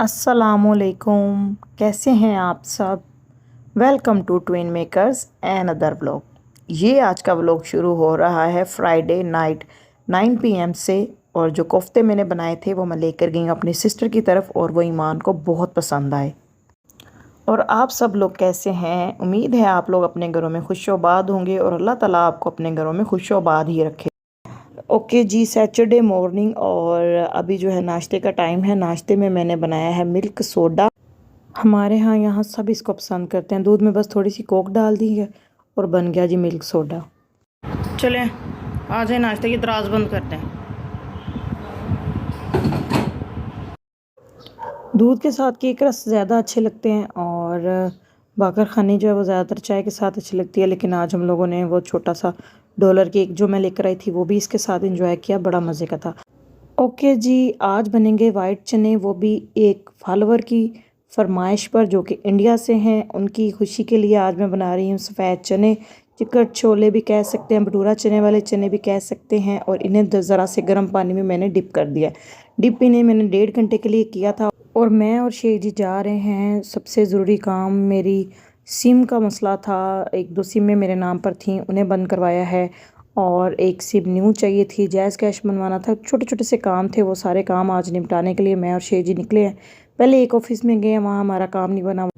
अस्सलामुअलैकुम, कैसे हैं आप सब। Welcome to twin makers and other vlog. ये आज का व्लॉग शुरू हो रहा है फ्राइडे नाइट 9 PM से। और जो कोफ्ते मैंने बनाए थे वो मैं लेकर गई अपनी सिस्टर की तरफ और वो ईमान को बहुत पसंद आए। और आप सब लोग कैसे हैं। उम्मीद है आप लोग अपने घरों में खुशोबाद होंगे और अल्लाह ताला आपको अपने घरों में खुशोबाद ही रखे। ओके जी, सैटरडे मॉर्निंग और अभी जो है नाश्ते का टाइम है। नाश्ते में मैंने बनाया है मिल्क सोडा। हमारे यहाँ सब इसको पसंद करते हैं। दूध में बस थोड़ी सी कोक डाल दी है और बन गया जी मिल्क सोडा। चलें आ जाए, नाश्ते की तराज बंद करते हैं। दूध के साथ केक रस ज़्यादा अच्छे लगते हैं और बाकर खानी जो है वो ज़्यादातर चाय के साथ अच्छी लगती है। लेकिन आज हम लोगों ने वो छोटा सा डॉलर केक जो मैं लेकर आई थी वो भी इसके साथ इंजॉय किया, बड़ा मज़े का था। ओके जी, आज बनेंगे वाइट चने, वो भी एक फॉलोवर की फरमाइश पर जो कि इंडिया से हैं। उनकी खुशी के लिए आज मैं बना रही हूँ सफ़ेद चने। चिकट छोले भी कह सकते हैं, भटूरा चने वाले चने भी कह सकते हैं। और इन्हें ज़रा से गर्म पानी में मैंने डिप कर दिया। डिप इन्हें मैंने 1.5 घंटे के लिए किया था। और मैं और शेख जी जा रहे हैं, सबसे ज़रूरी काम मेरी सिम का मसला था। 1-2 सिमें मेरे नाम पर थीं, उन्हें बंद करवाया है। और एक सिम न्यू चाहिए थी, जैज़ कैश बनवाना था। छोटे छोटे से काम थे, वो सारे काम आज निपटाने के लिए मैं और शेख जी निकले हैं। पहले एक ऑफ़िस में गए हैं, वहाँ हमारा काम नहीं बना।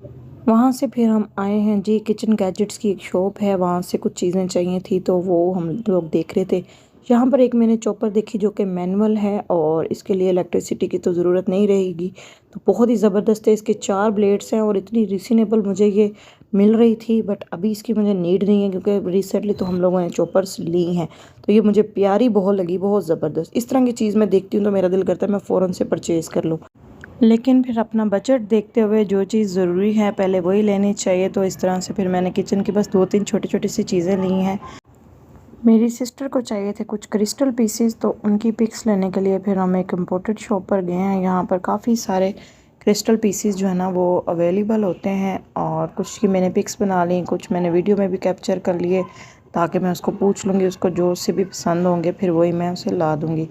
वहाँ से फिर हम आए हैं जी, किचन गैजेट्स की एक शॉप है, वहाँ से कुछ चीज़ें चाहिए थी तो वो हम लोग देख रहे थे। यहाँ पर एक मैंने चॉपर देखी जो कि मैनुअल है और इसके लिए इलेक्ट्रिसिटी की तो ज़रूरत नहीं रहेगी। तो बहुत ही ज़बरदस्त है, इसके 4 ब्लेड्स हैं और इतनी रीज़नेबल मुझे ये मिल रही थी। बट अभी इसकी मुझे नीड नहीं है क्योंकि रिसेंटली तो हम लोगों ने चॉपर्स ली हैं। तो ये मुझे प्यारी बहुत लगी, बहुत ज़बरदस्त। इस तरह की चीज़ मैं देखती हूँ तो मेरा दिल करता है मैं फ़ौरन से परचेज़ कर लूँ। लेकिन फिर अपना बजट देखते हुए जो चीज़ ज़रूरी है पहले वही लेनी चाहिए। तो इस तरह से फिर मैंने किचन की बस 2-3 छोटी छोटी सी चीज़ें ली हैं। मेरी सिस्टर को चाहिए थे कुछ क्रिस्टल पीसीज, तो उनकी पिक्स लेने के लिए फिर हम एक इम्पोर्टेड शॉप पर गए हैं। यहाँ पर काफ़ी सारे क्रिस्टल पीसीज जो है ना वो अवेलेबल होते हैं। और कुछ की मैंने पिक्स बना ली, कुछ मैंने वीडियो में भी कैप्चर कर लिए ताकि मैं उसको पूछ लूँगी, उसको जो से भी पसंद होंगे फिर वही मैं उसे ला दूँगी।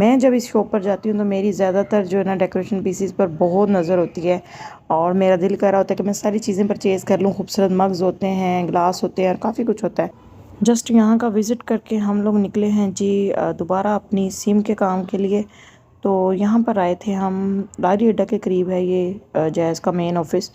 मैं जब इस शॉप पर जाती हूँ तो मेरी ज़्यादातर जो है ना डेकोरेशन पीसीज पर बहुत नज़र होती है और मेरा दिल कर रहा होता है कि मैं सारी चीज़ें परचेज़ कर लूँ। खूबसूरत मग्स होते हैं, ग्लास होते हैं और काफ़ी कुछ होता है। जस्ट यहाँ का विज़िट करके हम लोग निकले हैं जी दोबारा अपनी सिम के काम के लिए। तो यहाँ पर आए थे हम, लारी अड्डा के करीब है ये जैज़ का मेन ऑफिस।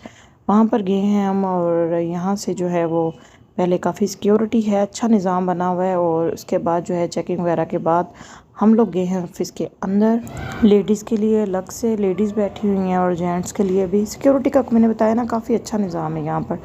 वहाँ पर गए हैं हम और यहाँ से जो है वो पहले काफ़ी सिक्योरिटी है, अच्छा निज़ाम बना हुआ है। और उसके बाद जो है चेकिंग वगैरह के बाद हम लोग गए हैं ऑफिस के अंदर। लेडीज़ के लिए अलग से लेडीज़ बैठी हुई हैं और जेंट्स के लिए भी। सिक्योरिटी का मैंने बताया ना, काफ़ी अच्छा निज़ाम है यहाँ पर।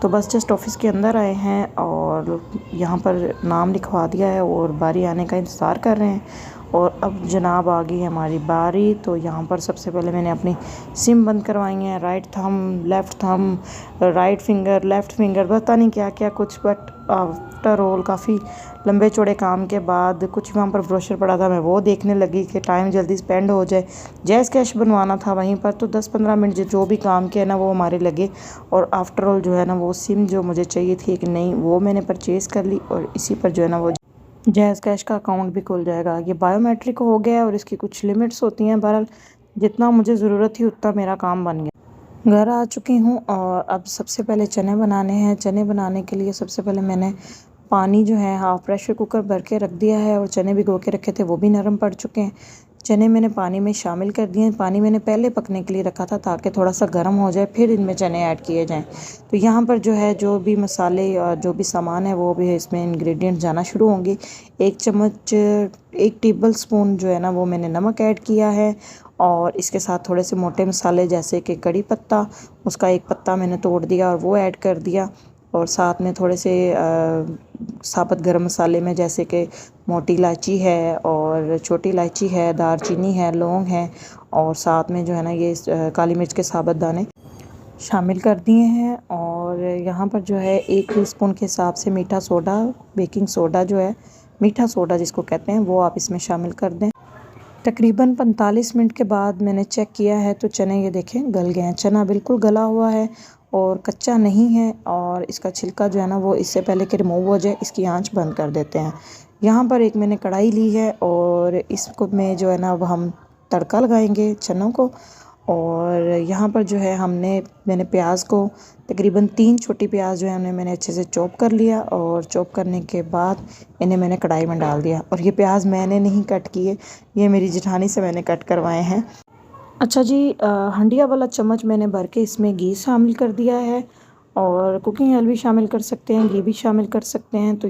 तो बस जस्ट ऑफिस के अंदर आए हैं और यहाँ पर नाम लिखवा दिया है और बारी आने का इंतज़ार कर रहे हैं। और अब जनाब आ गई है हमारी बारी। तो यहाँ पर सबसे पहले मैंने अपनी सिम बंद करवाई है। Right thumb, left thumb, right finger, left finger, पता नहीं क्या क्या कुछ। बट आफ्टर ऑल काफ़ी लंबे चौड़े काम के बाद कुछ वहाँ पर ब्रोशर पड़ा था, मैं वो देखने लगी कि टाइम जल्दी स्पेंड हो जाए। जैज़ कैश बनवाना था वहीं पर, तो 10-15 मिनट जो भी काम किया ना वो हमारे लगे। और आफ्टर ऑल जो है ना वो सिम जो मुझे चाहिए थी कि नहीं, वो मैंने परचेज़ कर ली और इसी पर जो है ना वो जैज़ कैश का अकाउंट भी खुल जाएगा। ये बायोमेट्रिक हो गया है और इसकी कुछ लिमिट्स होती हैं। बहरहाल जितना मुझे ज़रूरत थी उतना मेरा काम बन गया। घर आ चुकी हूँ और अब सबसे पहले चने बनाने हैं। चने बनाने के लिए सबसे पहले मैंने पानी जो है हाफ़ प्रेशर कुकर भर के रख दिया है और चने भिगो के रखे थे वो भी नरम पड़ चुके हैं। चने मैंने पानी में शामिल कर दिए हैं। पानी मैंने पहले पकने के लिए रखा था ताकि थोड़ा सा गर्म हो जाए फिर इनमें चने ऐड किए जाएं। तो यहाँ पर जो है जो भी मसाले और जो भी सामान है वो भी इसमें इंग्रेडिएंट जाना शुरू होंगे। 1 चम्मच, 1 टेबल स्पून जो है ना वो मैंने नमक ऐड किया है। और इसके साथ थोड़े से मोटे मसाले जैसे कि कड़ी पत्ता, उसका 1 पत्ता मैंने तोड़ दिया और वो ऐड कर दिया। और साथ में थोड़े से साबुत गरम मसाले में जैसे कि मोटी इलायची है और छोटी इलायची है, दालचीनी है, लौंग है। और साथ में जो है ना ये काली मिर्च के साबुत दाने शामिल कर दिए हैं। और यहाँ पर जो है 1 टीस्पून के हिसाब से मीठा सोडा, बेकिंग सोडा जो है, मीठा सोडा जिसको कहते हैं, वो आप इसमें शामिल कर दें। तकरीबन 45 मिनट के बाद मैंने चेक किया है तो चने ये देखें गल गए हैं। चना बिल्कुल गला हुआ है और कच्चा नहीं है। और इसका छिलका जो है ना वो इससे पहले कि रिमूव हो जाए इसकी आंच बंद कर देते हैं। यहाँ पर एक मैंने कढ़ाई ली है और इसको में जो है ना वो हम तड़का लगाएंगे चनों को। और यहाँ पर जो है मैंने प्याज को तकरीबन 3 छोटी प्याज जो है मैंने अच्छे से चॉप कर लिया, और चॉप करने के बाद इन्हें मैंने कढ़ाई में डाल दिया। और ये प्याज मैंने नहीं कट किए, ये मेरी जेठानी से मैंने कट करवाए हैं। अच्छा जी, हंडिया वाला चम्मच मैंने भर के इसमें घी शामिल कर दिया है, और कुकिंग ऑयल भी शामिल कर सकते हैं, घी भी शामिल कर सकते हैं। तो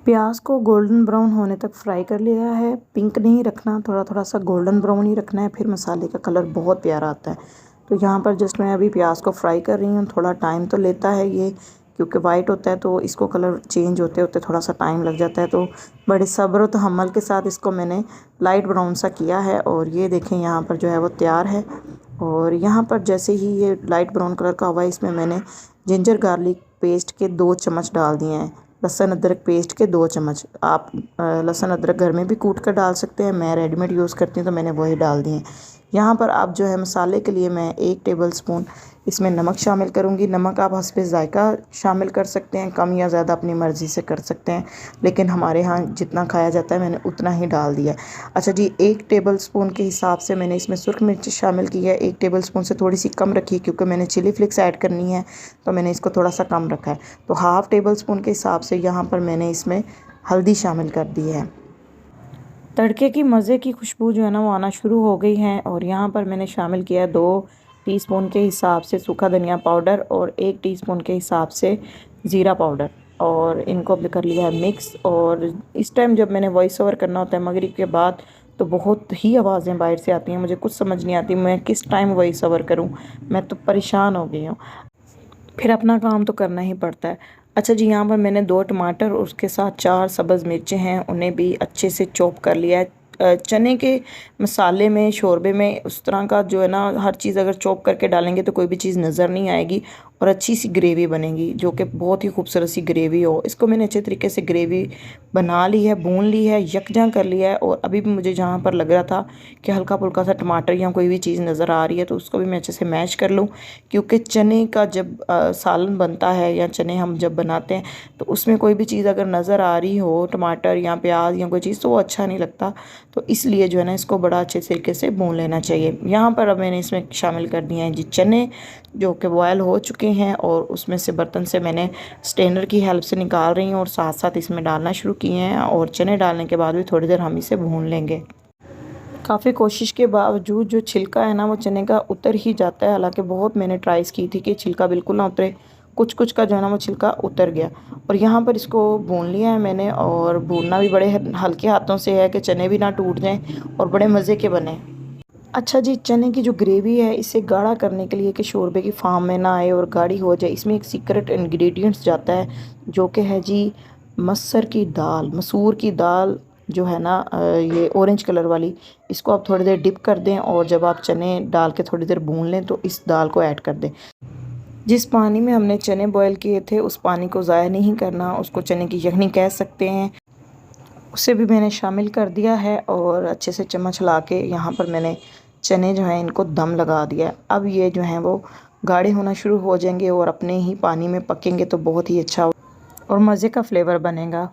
प्याज को गोल्डन ब्राउन होने तक फ्राई कर लिया है। पिंक नहीं रखना, थोड़ा थोड़ा सा गोल्डन ब्राउन ही रखना है, फिर मसाले का कलर बहुत प्यारा आता है। तो यहाँ पर जस्ट मैं अभी प्याज को फ्राई कर रही हूँ। थोड़ा टाइम तो लेता है ये, क्योंकि वाइट होता है तो इसको कलर चेंज होते होते थोड़ा सा टाइम लग जाता है। तो बड़े सब्र और तहम्मुल के साथ इसको मैंने लाइट ब्राउन सा किया है, और ये देखें यहाँ पर जो है वो तैयार है। और यहाँ पर जैसे ही ये लाइट ब्राउन कलर का हुआ, इसमें मैंने जिंजर गार्लिक पेस्ट के 2 चम्मच डाल दिए हैं। लहसुन अदरक पेस्ट के 2 चम्मच। आप लहसुन अदरक घर में भी कूट कर डाल सकते हैं, मैं रेडीमेड यूज़ करती हूँ तो मैंने वही डाल दिए। यहाँ पर आप जो है मसाले के लिए मैं 1 टेबल स्पून इसमें नमक शामिल करूँगी। नमक आप हस्बे ज़ायक़ा शामिल कर सकते हैं, कम या ज़्यादा अपनी मर्ज़ी से कर सकते हैं, लेकिन हमारे यहाँ जितना खाया जाता है मैंने उतना ही डाल दिया। अच्छा जी, 1 टेबल स्पून के हिसाब से मैंने इसमें सुरख मिर्च शामिल की है। 1 टेबल स्पून से थोड़ी सी कम रखी, क्योंकि मैंने चिली फ्लेक्स ऐड करनी है तो मैंने इसको थोड़ा सा कम रखा है। तो हाफ़ टेबल स्पून के हिसाब से यहाँ पर मैंने इसमें हल्दी शामिल कर दी है। तड़के की मज़े की खुशबू जो है ना वो आना शुरू हो गई है, और यहाँ पर मैंने शामिल किया है 2 टीस्पून के हिसाब से सूखा धनिया पाउडर, और 1 टीस्पून के हिसाब से ज़ीरा पाउडर, और इनको भी कर लिया है मिक्स। और इस टाइम जब मैंने वॉइस ओवर करना होता है मगरिब के बाद, तो बहुत ही आवाज़ें बाहर से आती हैं, मुझे कुछ समझ नहीं आती मैं किस टाइम वॉइस ओवर करूँ। मैं तो परेशान हो गई हूँ, फिर अपना काम तो करना ही पड़ता है। अच्छा जी, यहाँ पर मैंने 2 टमाटर और उसके साथ 4 सब्ज़ मिर्चें हैं, उन्हें भी अच्छे से चॉप कर लिया है। चने के मसाले में, शोरबे में उस तरह का जो है ना, हर चीज़ अगर चॉप करके डालेंगे तो कोई भी चीज़ नज़र नहीं आएगी, और अच्छी सी ग्रेवी बनेगी, जो कि बहुत ही खूबसूरत सी ग्रेवी हो। इसको मैंने अच्छे तरीके से ग्रेवी बना ली है, भून ली है, यकजां कर लिया है। और अभी भी मुझे जहाँ पर लग रहा था कि हल्का फुल्का सा टमाटर या कोई भी चीज़ नज़र आ रही है, तो उसको भी मैं अच्छे से मैश कर लूँ, क्योंकि चने का जब सालन बनता है या चने हम जब बनाते हैं, तो उसमें कोई भी चीज़ अगर नज़र आ रही हो, टमाटर या प्याज या कोई चीज़, तो वो अच्छा नहीं लगता। तो इसलिए जो है ना, इसको बड़ा अच्छे तरीके से भून लेना चाहिए। यहाँ पर अब मैंने इसमें शामिल कर दिए हैं जी चने, जो कि बॉयल हो चुके हैं, और उसमें से बर्तन से मैंने स्ट्रेनर की हेल्प से निकाल रही हूँ, और साथ साथ इसमें डालना शुरू किए हैं। और चने डालने के बाद भी थोड़ी देर हम इसे भून लेंगे। काफ़ी कोशिश के बावजूद जो छिलका है ना वो चने का उतर ही जाता है। हालांकि बहुत मैंने ट्राइस की थी कि छिलका बिल्कुल ना उतरे, कुछ कुछ का जो है ना वो छिलका उतर गया। और यहाँ पर इसको भून लिया है मैंने, और भूनना भी बड़े हल्के हाथों से है कि चने भी ना टूट जाएं और बड़े मज़े के बने। अच्छा जी, चने की जो ग्रेवी है इसे गाढ़ा करने के लिए, कि शोरबे की फार्म में ना आए और गाढ़ी हो जाए, इसमें एक सीक्रेट इंग्रेडिएंट्स जाता है, जो कि है जी मसूर की दाल जो है ना, ये ऑरेंज कलर वाली। इसको आप थोड़ी देर डिप कर दें, और जब आप चने डाल के थोड़ी देर भून लें तो इस दाल को ऐड कर दें। जिस पानी में हमने चने बॉयल किए थे उस पानी को ज़ाया नहीं करना, उसको चने की यखनी कह सकते हैं, उसे भी मैंने शामिल कर दिया है। और अच्छे से चम्मच ला के यहाँ पर मैंने चने जो हैं इनको दम लगा दिया है। अब ये जो हैं वो गाढ़े होना शुरू हो जाएंगे, और अपने ही पानी में पकेंगे तो बहुत ही अच्छा और मज़े का फ्लेवर बनेगा।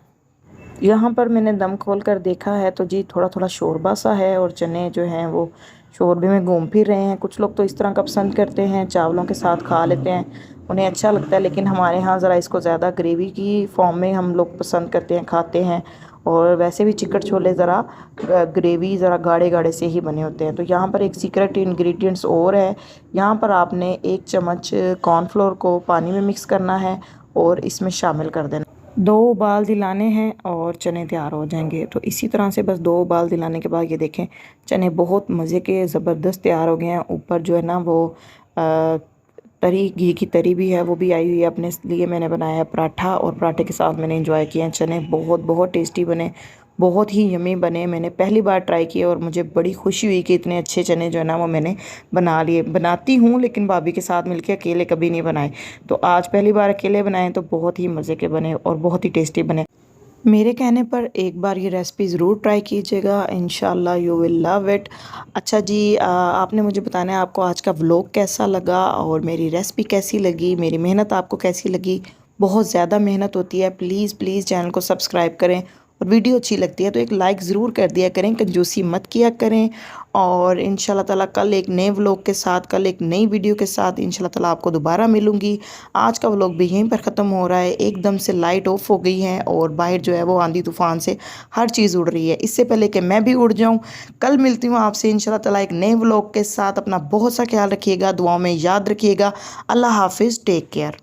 यहाँ पर मैंने दम खोल कर देखा है तो जी थोड़ा थोड़ा शोरबा सा है, और चने जो हैं वो शोरबे में घूम फिर रहे हैं। कुछ लोग तो इस तरह का पसंद करते हैं, चावलों के साथ खा लेते हैं, उन्हें अच्छा लगता है, लेकिन हमारे यहाँ ज़रा इसको ज़्यादा ग्रेवी की फॉर्म में हम लोग पसंद करते हैं, खाते हैं। और वैसे भी चिकन छोले ज़रा ग्रेवी ज़रा गाढ़े गाढ़े से ही बने होते हैं। तो यहाँ पर एक सीक्रेट इंग्रेडिएंट्स और है, यहाँ पर आपने 1 चम्मच कॉर्नफ्लोर को पानी में मिक्स करना है और इसमें शामिल कर देना। 2 उबाल दिलाने हैं और चने तैयार हो जाएंगे। तो इसी तरह से बस 2 उबाल दिलाने के बाद ये देखें चने बहुत मज़े के ज़बरदस्त तैयार हो गए हैं। ऊपर जो है ना वो तरी, घी की तरी भी है, वो भी आई हुई है। अपने लिए मैंने बनाया है पराठा, और पराठे के साथ मैंने एंजॉय किए हैं। चने बहुत बहुत टेस्टी बने, बहुत ही यमी बने। मैंने पहली बार ट्राई किए और मुझे बड़ी खुशी हुई कि इतने अच्छे चने जो है ना वो मैंने बना लिए। बनाती हूँ लेकिन भाभी के साथ मिलके अकेले कभी नहीं बनाए, तो आज पहली बार अकेले बनाए तो बहुत ही मज़े के बने और बहुत ही टेस्टी बने। मेरे कहने पर एक बार ये रेसिपी ज़रूर ट्राई कीजिएगा, इंशाल्लाह यू विल लव इट। अच्छा जी, आपने मुझे बताना है आपको आज का व्लॉग कैसा लगा और मेरी रेसिपी कैसी लगी, मेरी मेहनत आपको कैसी लगी। बहुत ज़्यादा मेहनत होती है, प्लीज़ प्लीज़ चैनल को सब्सक्राइब करें और वीडियो अच्छी लगती है तो एक लाइक ज़रूर कर दिया करें, कंजूसी मत किया करें। और इंशाल्लाह ताला कल एक नए व्लॉग के साथ, कल एक नई वीडियो के साथ इंशाल्लाह ताला आपको दोबारा मिलूँगी। आज का व्लॉग भी यहीं पर ख़त्म हो रहा है। एकदम से लाइट ऑफ हो गई है और बाहर जो है वो आंधी तूफ़ान से हर चीज़ उड़ रही है। इससे पहले कि मैं भी उड़ जाऊँ, कल मिलती हूँ आपसे इंशाल्लाह ताला एक नए व्लॉग के साथ। अपना बहुत सा ख्याल रखिएगा, दुआओं में याद रखिएगा। अल्लाह हाफ़िज़, टेक केयर।